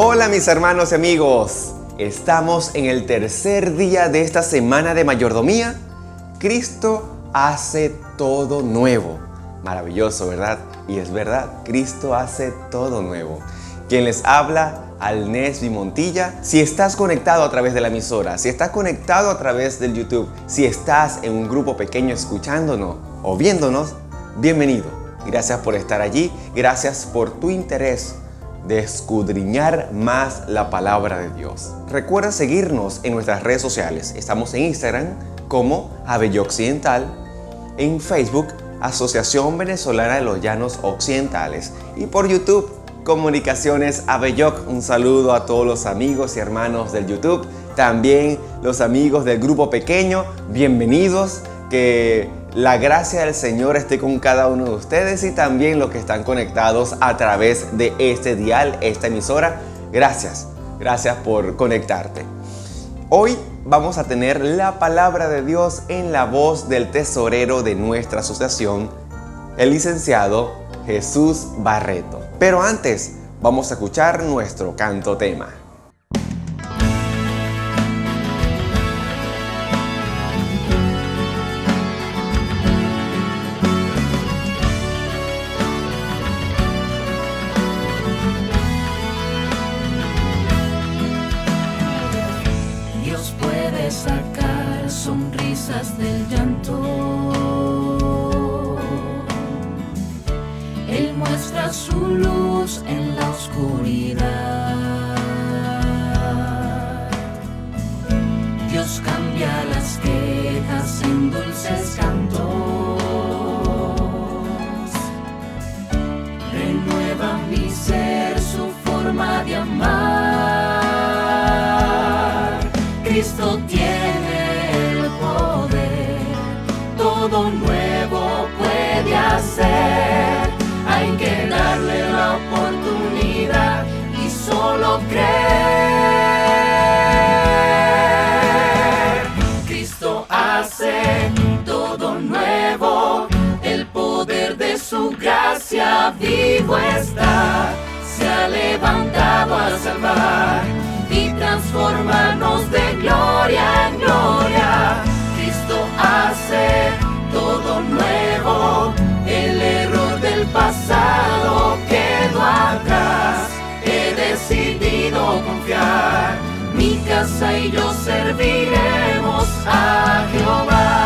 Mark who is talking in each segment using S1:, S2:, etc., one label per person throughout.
S1: Hola mis hermanos y amigos, estamos en el tercer día de esta semana de mayordomía. Cristo hace todo nuevo. Maravilloso, ¿verdad? Y es verdad, Cristo hace todo nuevo. Quien les habla, Alnesby Montilla. Si estás conectado a través de la emisora, si estás conectado a través del YouTube, si estás en un grupo pequeño escuchándonos o viéndonos, bienvenido. Gracias por estar allí, gracias por tu interés de escudriñar más la palabra de Dios. Recuerda seguirnos en nuestras redes sociales. Estamos en Instagram como Abelló Occidental, en Facebook Asociación Venezolana de los Llanos Occidentales y por YouTube Comunicaciones Abelloc. Un saludo a todos los amigos y hermanos del YouTube, también los amigos del grupo pequeño, bienvenidos, que la gracia del Señor esté con cada uno de ustedes y también los que están conectados a través de este dial, esta emisora. Gracias por conectarte. Hoy vamos a tener la palabra de Dios en la voz del tesorero de nuestra asociación, el licenciado Jesús Barreto. Pero antes, vamos a escuchar nuestro canto tema.
S2: Dios puede sacar sonrisas del llanto. Él muestra su luz en la oscuridad. Dios cambia las quejas en dulces cantos. Renueva mi ser su forma de amar. Cristo tiene el poder, todo nuevo puede hacer. Hay que darle la oportunidad y solo creer. Cristo hace todo nuevo, el poder de su gracia vivo está. Se ha levantado a salvar y transformarnos de gloria en gloria. Cristo hace todo nuevo, el error del pasado quedó atrás. He decidido confiar, mi casa y yo serviremos a Jehová.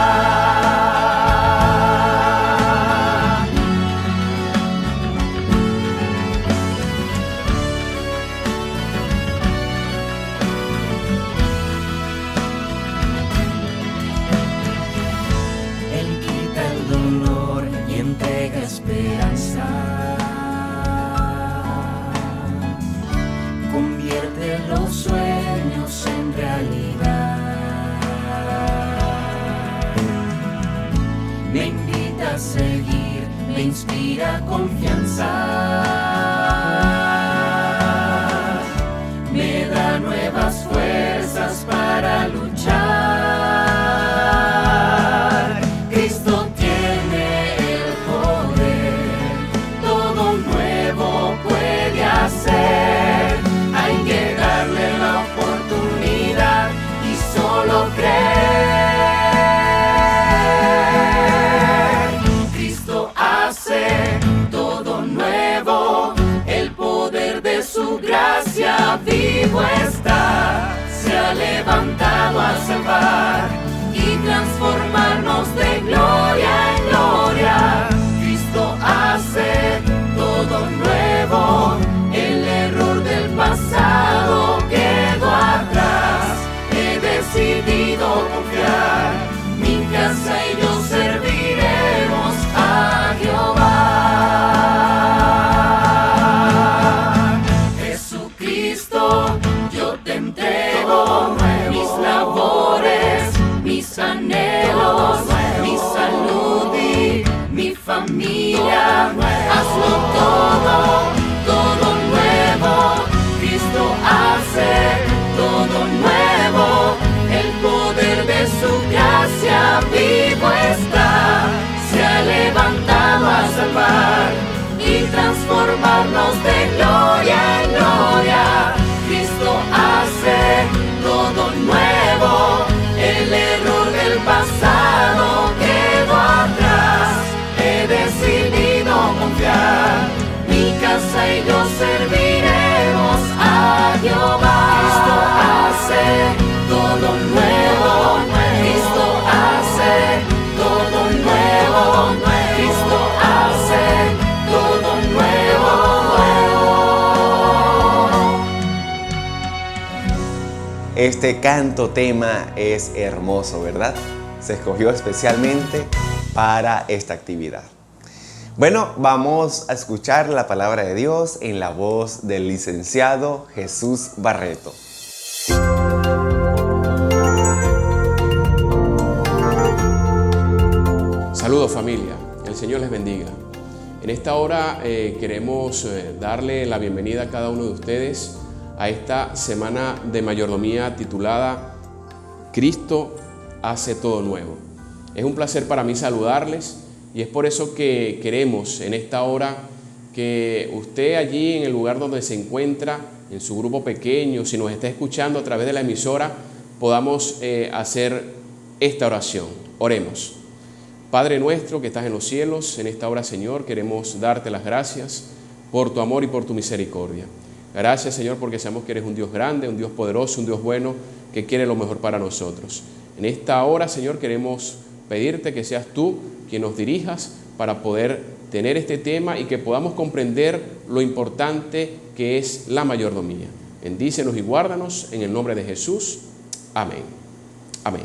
S2: Esperanza, convierte los sueños en realidad. Me invita a seguir, me inspira confianza. Me da nuevas fuerzas para luchar. Cristo hay que darle la oportunidad y solo creer. Cristo hace todo nuevo, el poder de su gracia vivo está. Se ha levantado a salvar y transformarnos de gloria en gloria. Cristo hace todo nuevo, el error del pasado quedó atrás. He decidido confiar, mi casa y yo serviremos a Jehová. Jesucristo, yo te entrego mis labores, mis anhelos, mi salud y mi familia. Hazlo todo nuevo. Cristo hace todo nuevo, el poder de su gracia vivo está. Se ha levantado a salvar y transformarnos de gloria en gloria.
S1: Este canto tema es hermoso, ¿verdad? Se escogió especialmente para esta actividad. Bueno, vamos a escuchar la palabra de Dios en la voz del licenciado Jesús Barreto.
S3: Saludos familia, el Señor les bendiga. En esta hora queremos darle la bienvenida a cada uno de ustedes a esta semana de mayordomía titulada Cristo hace todo nuevo. Es un placer para mí saludarles y es por eso que queremos en esta hora que usted allí en el lugar donde se encuentra, en su grupo pequeño, si nos está escuchando a través de la emisora, podamos hacer esta oración. Oremos. Padre nuestro que estás en los cielos, en esta hora, Señor, queremos darte las gracias por tu amor y por tu misericordia. Gracias, Señor, porque sabemos que eres un Dios grande, un Dios poderoso, un Dios bueno, que quiere lo mejor para nosotros. En esta hora, Señor, queremos pedirte que seas tú quien nos dirijas para poder tener este tema y que podamos comprender lo importante que es la mayordomía. Bendícenos y guárdanos en el nombre de Jesús. Amén. Amén.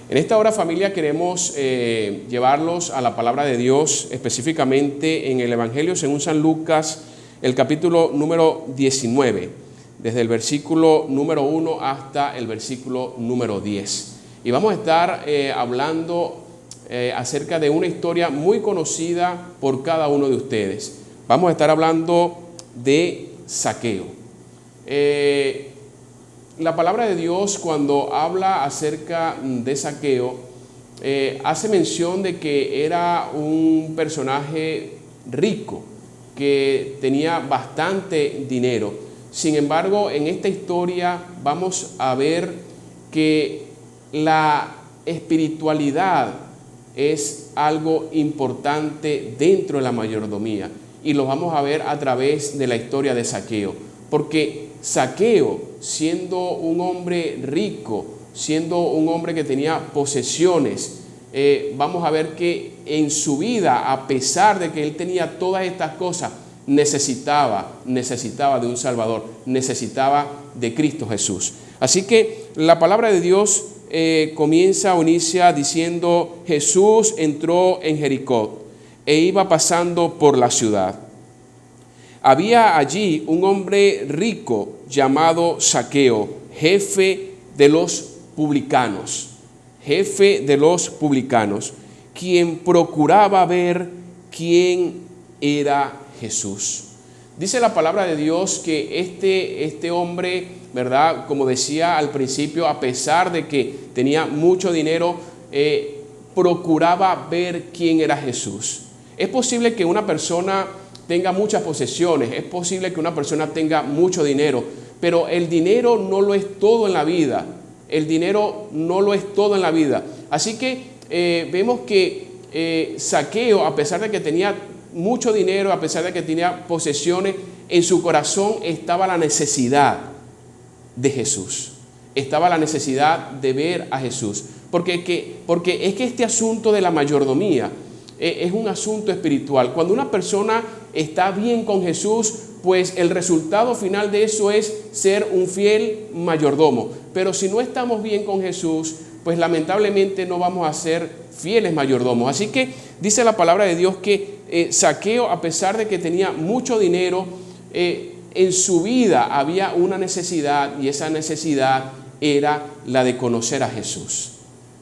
S3: En esta hora, familia, queremos llevarlos a la palabra de Dios, específicamente en el Evangelio según San Lucas, el capítulo número 19, desde el versículo número 1 hasta el versículo número 10. Y vamos a estar hablando acerca de una historia muy conocida por cada uno de ustedes. Vamos a estar hablando de Zaqueo. La palabra de Dios, cuando habla acerca de Zaqueo, hace mención de que era un personaje rico, que tenía bastante dinero. Sin embargo, en esta historia vamos a ver que la espiritualidad es algo importante dentro de la mayordomía y lo vamos a ver a través de la historia de Zaqueo, porque Zaqueo, siendo un hombre rico, siendo un hombre que tenía posesiones, vamos a ver que en su vida, a pesar de que él tenía todas estas cosas, necesitaba de un Salvador, necesitaba de Cristo Jesús. Así que la palabra de Dios comienza o inicia diciendo: Jesús entró en Jericó e iba pasando por la ciudad. Había allí un hombre rico llamado Zaqueo, jefe de los publicanos, quien procuraba ver quién era Jesús. Dice la palabra de Dios que este hombre, ¿verdad? Como decía al principio, a pesar de que tenía mucho dinero, procuraba ver quién era Jesús. Es posible que una persona tenga muchas posesiones, es posible que una persona tenga mucho dinero, pero el dinero no lo es todo en la vida. El dinero no lo es todo en la vida. Así que vemos que Zaqueo, a pesar de que tenía mucho dinero, a pesar de que tenía posesiones, en su corazón estaba la necesidad de Jesús. Estaba la necesidad de ver a Jesús. Porque es que este asunto de la mayordomía es un asunto espiritual. Cuando una persona está bien con Jesús, pues el resultado final de eso es ser un fiel mayordomo. Pero si no estamos bien con Jesús, pues lamentablemente no vamos a ser fieles mayordomos. Así que dice la palabra de Dios que Zaqueo, a pesar de que tenía mucho dinero, en su vida había una necesidad, y esa necesidad era la de conocer a Jesús.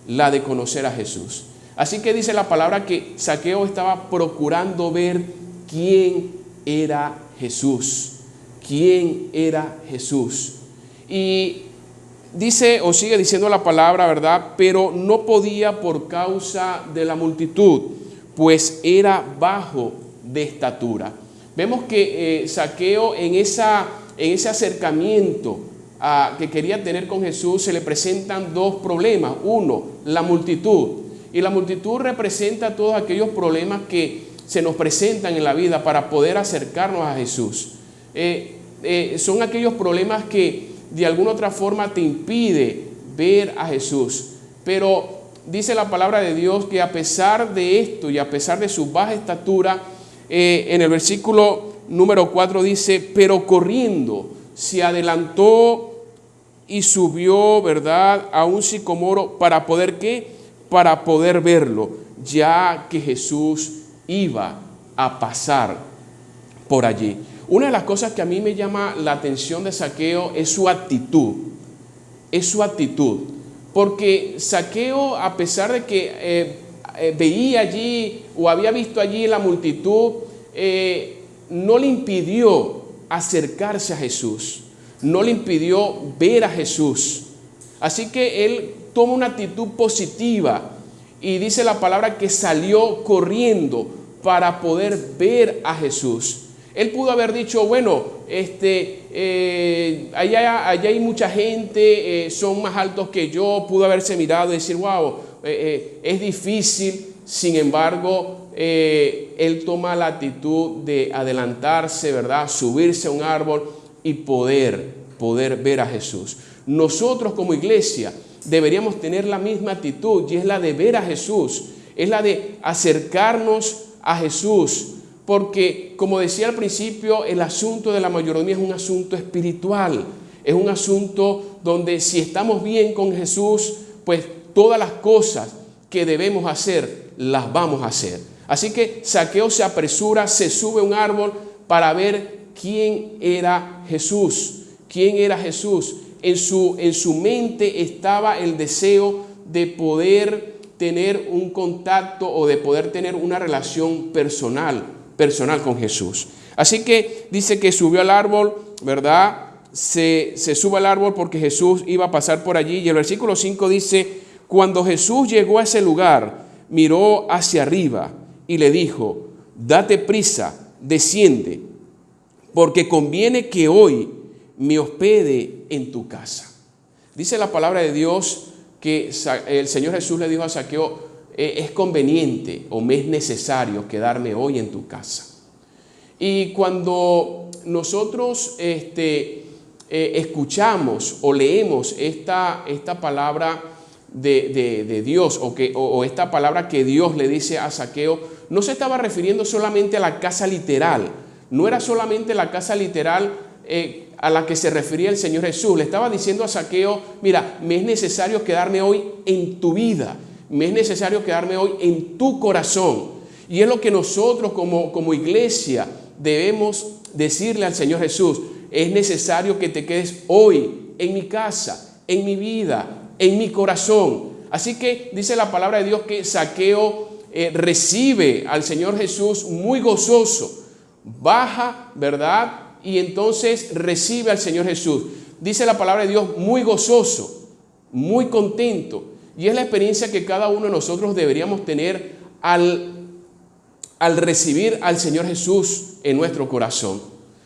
S3: La de conocer a Jesús. Así que dice la palabra que Zaqueo estaba procurando ver quién era Jesús. ¿Quién era Jesús? Y dice o sigue diciendo la palabra, ¿verdad? Pero no podía por causa de la multitud, pues era bajo de estatura. Vemos que Zaqueo en ese acercamiento que quería tener con Jesús se le presentan dos problemas. Uno, la multitud. Y la multitud representa todos aquellos problemas que se nos presentan en la vida para poder acercarnos a Jesús. Son aquellos problemas que de alguna otra forma te impide ver a Jesús. Pero dice la palabra de Dios que a pesar de esto y a pesar de su baja estatura, en el versículo número 4 dice: pero corriendo se adelantó y subió, ¿verdad?, a un sicomoro para poder, ¿qué? Para poder verlo, ya que Jesús iba a pasar por allí. Una de las cosas que a mí me llama la atención de Zaqueo es su actitud. Es su actitud. Porque Zaqueo, a pesar de que veía allí o había visto allí la multitud, no le impidió acercarse a Jesús. No le impidió ver a Jesús. Así que él toma una actitud positiva y dice la palabra que salió corriendo para poder ver a Jesús. Él pudo haber dicho, bueno, allá hay mucha gente, son más altos que yo. Pudo haberse mirado y decir, wow, es difícil. Sin embargo, él toma la actitud de adelantarse, ¿verdad? Subirse a un árbol y poder ver a Jesús. Nosotros como iglesia deberíamos tener la misma actitud, y es la de ver a Jesús, es la de acercarnos a Jesús, porque como decía al principio, el asunto de la mayordomía es un asunto espiritual, es un asunto donde si estamos bien con Jesús, pues todas las cosas que debemos hacer, las vamos a hacer. Así que Zaqueo se apresura, se sube a un árbol para ver quién era Jesús. ¿Quién era Jesús? En su mente estaba el deseo de poder tener un contacto o de poder tener una relación personal con Jesús. Así que dice que subió al árbol, ¿verdad? Se sube al árbol porque Jesús iba a pasar por allí. Y el versículo 5 dice, cuando Jesús llegó a ese lugar, miró hacia arriba y le dijo, date prisa, desciende, porque conviene que hoy me hospede en tu casa. Dice la palabra de Dios que el Señor Jesús le dijo a Zaqueo, es conveniente o me es necesario quedarme hoy en tu casa. Y cuando nosotros escuchamos o leemos esta palabra de Dios o esta palabra que Dios le dice a Zaqueo, no se estaba refiriendo solamente a la casa literal, no era solamente la casa literal a la que se refería el Señor Jesús. Le estaba diciendo a Zaqueo, mira, me es necesario quedarme hoy en tu vida, me es necesario quedarme hoy en tu corazón. Y es lo que nosotros como iglesia debemos decirle al Señor Jesús, es necesario que te quedes hoy en mi casa, en mi vida, en mi corazón. Así que dice la palabra de Dios que Zaqueo recibe al Señor Jesús muy gozoso, baja, ¿verdad? Y entonces recibe al Señor Jesús. Dice la palabra de Dios muy gozoso, muy contento. Y es la experiencia que cada uno de nosotros deberíamos tener al recibir al Señor Jesús en nuestro corazón.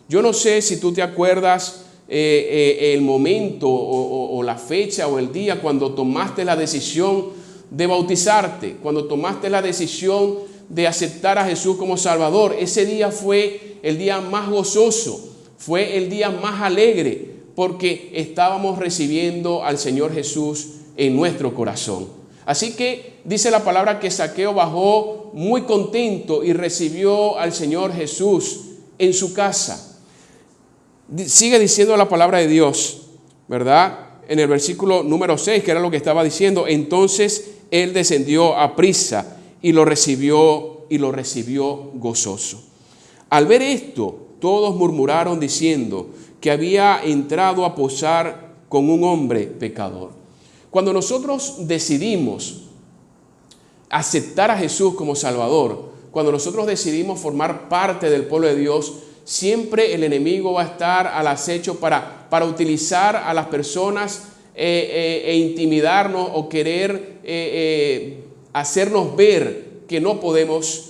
S3: Yo no sé si tú te acuerdas el momento o la fecha o el día cuando tomaste la decisión de bautizarte, cuando tomaste la decisión de aceptar a Jesús como Salvador. Ese día fue el día más gozoso, fue el día más alegre, porque estábamos recibiendo al Señor Jesús en nuestro corazón. Así que dice la palabra que Zaqueo bajó muy contento y recibió al Señor Jesús en su casa. Sigue diciendo la palabra de Dios, ¿verdad? En el versículo número 6, que era lo que estaba diciendo, entonces él descendió a prisa y lo recibió gozoso. Al ver esto, todos murmuraron diciendo que había entrado a posar con un hombre pecador. Cuando nosotros decidimos aceptar a Jesús como Salvador, cuando nosotros decidimos formar parte del pueblo de Dios, siempre el enemigo va a estar al acecho para utilizar a las personas e intimidarnos o querer hacernos ver que no podemos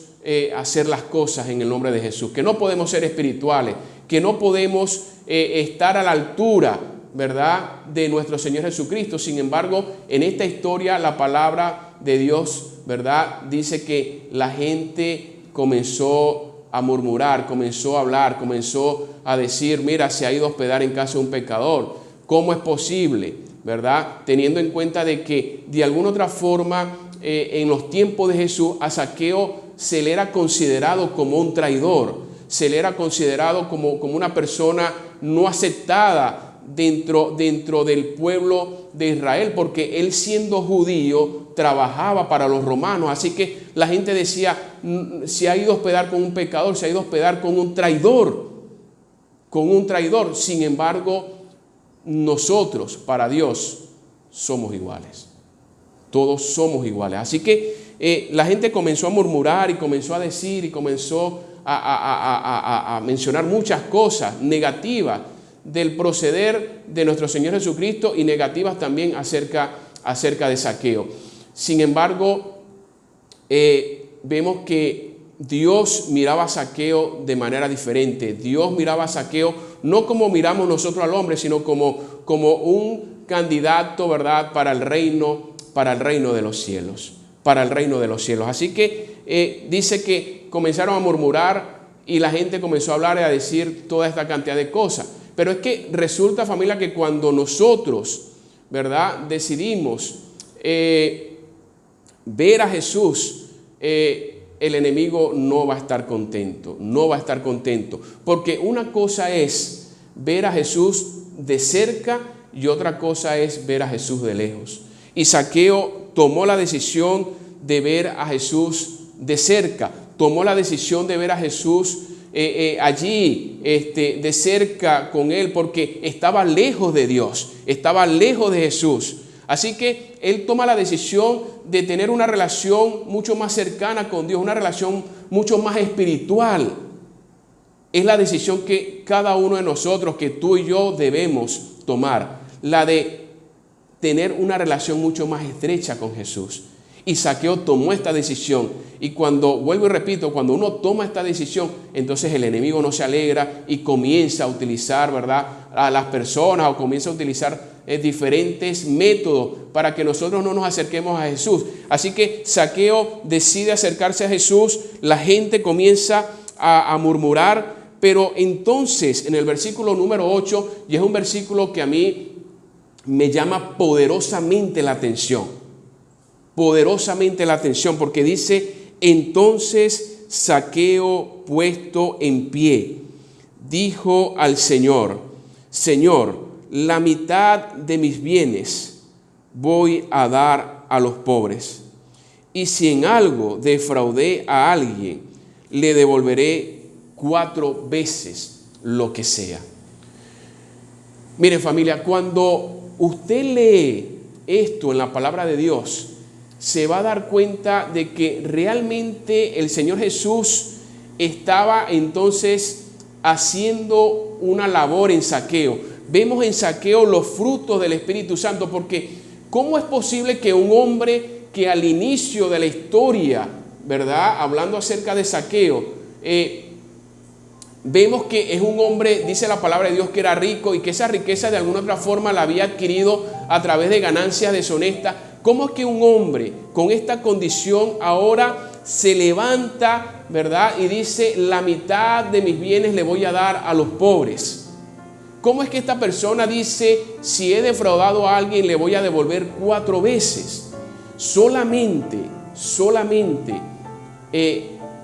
S3: hacer las cosas en el nombre de Jesús, que no podemos ser espirituales, que no podemos estar a la altura, ¿verdad?, de nuestro Señor Jesucristo. Sin embargo, en esta historia la palabra de Dios, ¿verdad?, dice que la gente comenzó a murmurar, comenzó a hablar, comenzó a decir, mira, se ha ido a hospedar en casa de un pecador. ¿Cómo es posible? ¿Verdad? Teniendo en cuenta de que de alguna otra forma en los tiempos de Jesús a Zaqueo se le era considerado como un traidor, se le era considerado como una persona no aceptada dentro del pueblo de Israel, porque él, siendo judío, trabajaba para los romanos. Así que la gente decía: se ha ido a hospedar con un pecador, se ha ido a hospedar con un traidor, Sin embargo, nosotros para Dios somos iguales. Todos somos iguales. Así que la gente comenzó a murmurar y comenzó a decir y comenzó a mencionar muchas cosas negativas del proceder de nuestro Señor Jesucristo y negativas también acerca de Zaqueo. Sin embargo, vemos que Dios miraba a Zaqueo de manera diferente. Dios miraba a Zaqueo no como miramos nosotros al hombre, sino como un candidato, ¿verdad?, para el reino de los cielos. Para el reino de los cielos. Así que dice que comenzaron a murmurar y la gente comenzó a hablar y a decir toda esta cantidad de cosas. Pero es que resulta, familia, que cuando nosotros, ¿verdad?, decidimos ver a Jesús, el enemigo no va a estar contento, porque una cosa es ver a Jesús de cerca y otra cosa es ver a Jesús de lejos. Y Zaqueo tomó la decisión de ver a Jesús de cerca, tomó la decisión de ver a Jesús allí de cerca con él, porque estaba lejos de Dios, estaba lejos de Jesús. Así que él toma la decisión de tener una relación mucho más cercana con Dios, una relación mucho más espiritual. Es la decisión que cada uno de nosotros, que tú y yo debemos tomar, la de tener una relación mucho más estrecha con Jesús. Y Zaqueo tomó esta decisión. Y vuelvo y repito, cuando uno toma esta decisión, entonces el enemigo no se alegra y comienza a utilizar, ¿verdad?, a las personas, o comienza a utilizar diferentes métodos para que nosotros no nos acerquemos a Jesús. Así que Zaqueo decide acercarse a Jesús, la gente comienza a murmurar, pero entonces en el versículo número 8, y es un versículo que a mí me llama poderosamente la atención, porque dice: entonces Zaqueo, puesto en pie, dijo al Señor: Señor, la mitad de mis bienes voy a dar a los pobres, y si en algo defraudé a alguien, le devolveré 4 veces lo que sea. Miren, familia, cuando usted lee esto en la palabra de Dios, se va a dar cuenta de que realmente el Señor Jesús estaba entonces haciendo una labor en Zaqueo. Vemos en Zaqueo los frutos del Espíritu Santo, porque ¿cómo es posible que un hombre que al inicio de la historia, ¿verdad?, hablando acerca de Zaqueo, vemos que es un hombre, dice la palabra de Dios, que era rico y que esa riqueza de alguna otra forma la había adquirido a través de ganancias deshonestas? ¿Cómo es que un hombre con esta condición ahora se levanta, ¿verdad?, y dice: la mitad de mis bienes le voy a dar a los pobres? ¿Cómo es que esta persona dice: si he defraudado a alguien, le voy a devolver 4 veces? Solamente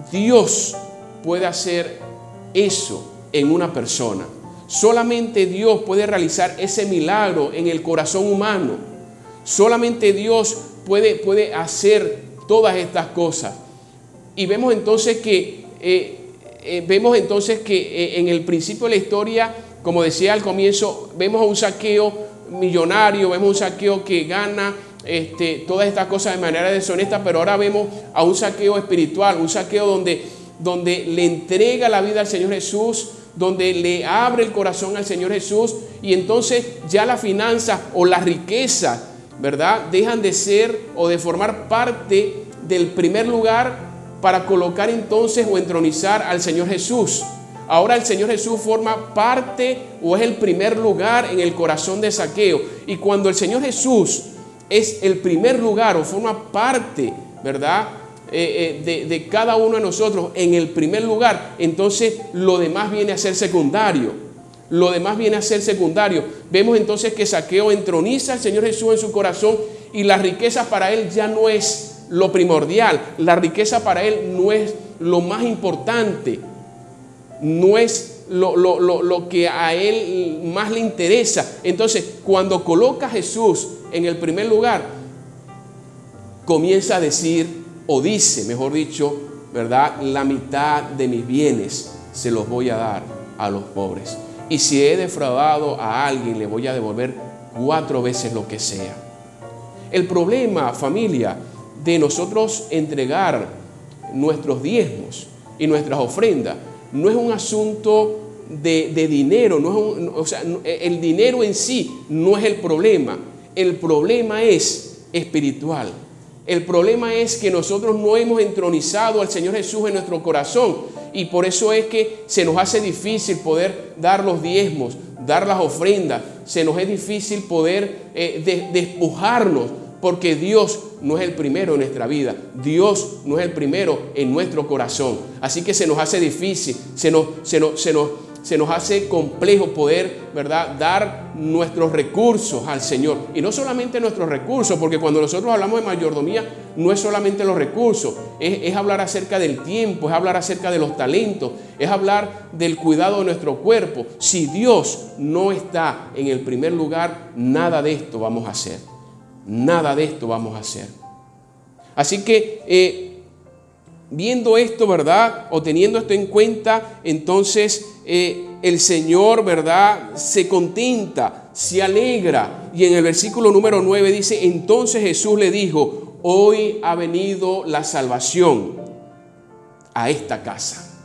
S3: Dios puede hacer eso en una persona. Solamente Dios puede realizar ese milagro en el corazón humano. Solamente Dios puede hacer todas estas cosas. Y vemos entonces que en el principio de la historia, como decía al comienzo, vemos a un Zaqueo millonario, vemos a un Zaqueo que gana todas estas cosas de manera deshonesta, pero ahora vemos a un Zaqueo espiritual, un Zaqueo donde le entrega la vida al Señor Jesús, donde le abre el corazón al Señor Jesús, y entonces ya las finanzas o la riqueza, ¿verdad?, dejan de ser o de formar parte del primer lugar para colocar entonces o entronizar al Señor Jesús. Ahora el Señor Jesús forma parte o es el primer lugar en el corazón de Zaqueo. Y cuando el Señor Jesús es el primer lugar o forma parte, ¿verdad?, de cada uno de nosotros en el primer lugar, entonces lo demás viene a ser secundario. Vemos entonces que Zaqueo entroniza al Señor Jesús en su corazón, y la riqueza para él ya no es lo primordial. La riqueza para él no es lo más importante, no es lo que a él más le interesa. Entonces, cuando coloca a Jesús en el primer lugar, comienza a decir, o dice, mejor dicho, ¿verdad? La mitad de mis bienes se los voy a dar a los pobres. Y si he defraudado a alguien, le voy a devolver 4 veces lo que sea. El problema, familia, de nosotros entregar nuestros diezmos y nuestras ofrendas no es un asunto de dinero, el dinero en sí no es el problema es espiritual. El problema es que nosotros no hemos entronizado al Señor Jesús en nuestro corazón, y por eso es que se nos hace difícil poder dar los diezmos, dar las ofrendas, se nos es difícil poder despojarnos, porque Dios no es el primero en nuestra vida, Dios no es el primero en nuestro corazón. Así que se nos hace difícil, se nos hace complejo poder, ¿verdad?, dar nuestros recursos al Señor. Y no solamente nuestros recursos, porque cuando nosotros hablamos de mayordomía, no es solamente los recursos, es hablar acerca del tiempo, es hablar acerca de los talentos, es hablar del cuidado de nuestro cuerpo. Si Dios no está en el primer lugar, nada de esto vamos a hacer. Nada de esto vamos a hacer. Así que viendo esto, ¿verdad?, o teniendo esto en cuenta, entonces el Señor, ¿verdad?, se contenta, se alegra. Y en el versículo número 9 dice, entonces Jesús le dijo, hoy ha venido la salvación a esta casa.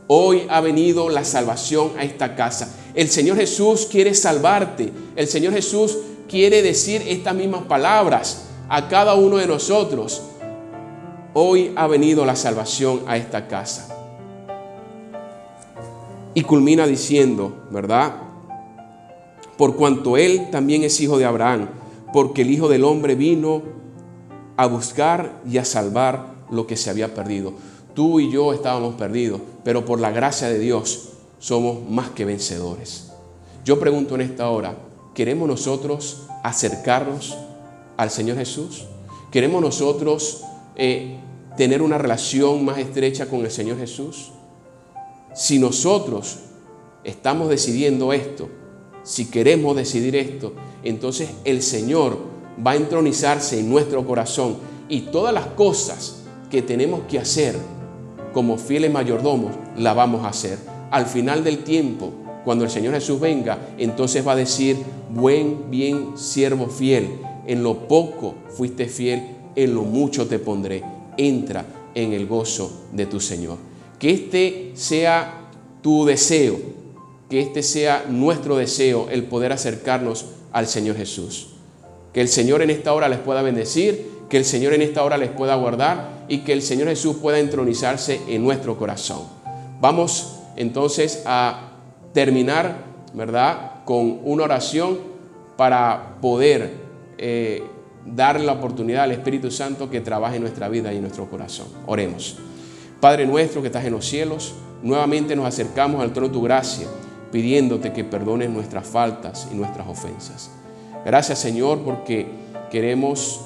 S3: Hoy ha venido la salvación a esta casa. El Señor Jesús quiere salvarte. El Señor Jesús quiere decir estas mismas palabras a cada uno de nosotros. Hoy ha venido la salvación a esta casa. Y culmina diciendo, ¿verdad? Por cuanto él también es hijo de Abraham, porque el Hijo del Hombre vino a buscar y a salvar lo que se había perdido. Tú y yo estábamos perdidos, pero por la gracia de Dios somos más que vencedores. Yo pregunto en esta hora, ¿queremos nosotros acercarnos al Señor Jesús? ¿Queremos nosotros tener una relación más estrecha con el Señor Jesús? Si nosotros estamos decidiendo esto, si queremos decidir esto, entonces el Señor va a entronizarse en nuestro corazón, y todas las cosas que tenemos que hacer como fieles mayordomos, la vamos a hacer. Al final del tiempo, cuando el Señor Jesús venga, entonces va a decir, bien siervo fiel, en lo poco fuiste fiel, en lo mucho te pondré, entra en el gozo de tu Señor. Que este sea tu deseo, que este sea nuestro deseo, el poder acercarnos al Señor Jesús. Que el Señor en esta hora les pueda bendecir, que el Señor en esta hora les pueda guardar, y que el Señor Jesús pueda entronizarse en nuestro corazón. Vamos entonces a terminar, ¿verdad?, con una oración para poder darle la oportunidad al Espíritu Santo que trabaje en nuestra vida y en nuestro corazón. Oremos. Padre nuestro que estás en los cielos, nuevamente nos acercamos al trono de tu gracia, pidiéndote que perdones nuestras faltas y nuestras ofensas. Gracias, Señor, porque queremos,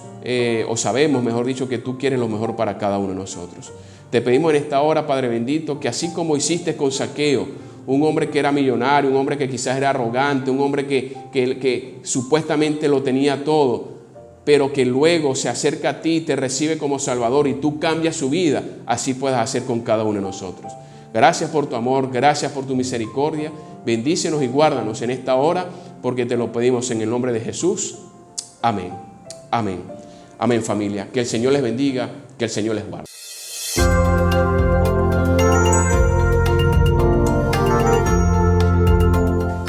S3: o sabemos, mejor dicho, que tú quieres lo mejor para cada uno de nosotros. Te pedimos en esta hora, Padre bendito, que así como hiciste con Zaqueo, un hombre que era millonario, un hombre que quizás era arrogante, un hombre que supuestamente lo tenía todo, pero que luego se acerca a ti y te recibe como Salvador, y tú cambias su vida, así puedas hacer con cada uno de nosotros. Gracias por tu amor, gracias por tu misericordia. Bendícenos y guárdanos en esta hora, porque te lo pedimos en el nombre de Jesús. Amén. Amén. Amén, familia. Que el Señor les bendiga, que el Señor les guarde.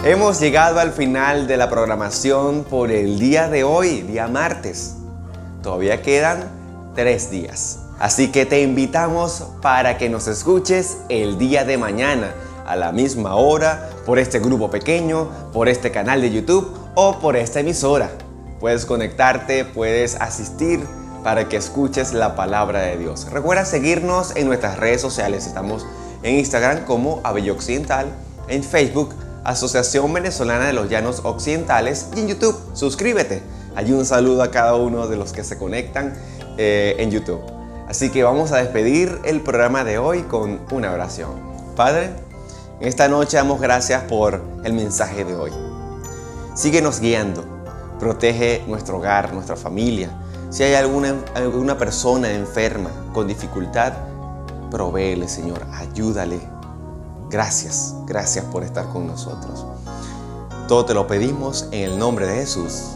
S1: Hemos llegado al final de la programación por el día de hoy, día martes. Todavía quedan 3 días. Así que te invitamos para que nos escuches el día de mañana a la misma hora, por este grupo pequeño, por este canal de YouTube o por esta emisora. Puedes conectarte, puedes asistir para que escuches la palabra de Dios. Recuerda seguirnos en nuestras redes sociales. Estamos en Instagram como Abello Occidental, en Facebook Asociación Venezolana de los Llanos Occidentales, y en YouTube suscríbete. Hay un saludo a cada uno de los que se conectan en YouTube. Así que vamos a despedir el programa de hoy con una oración. Padre, Esta noche damos gracias por el mensaje de hoy. Síguenos guiando, protege nuestro hogar, nuestra familia. Si hay alguna persona enferma, con dificultad, provéele, Señor, ayúdale. Gracias por estar con nosotros. Todo te lo pedimos en el nombre de Jesús.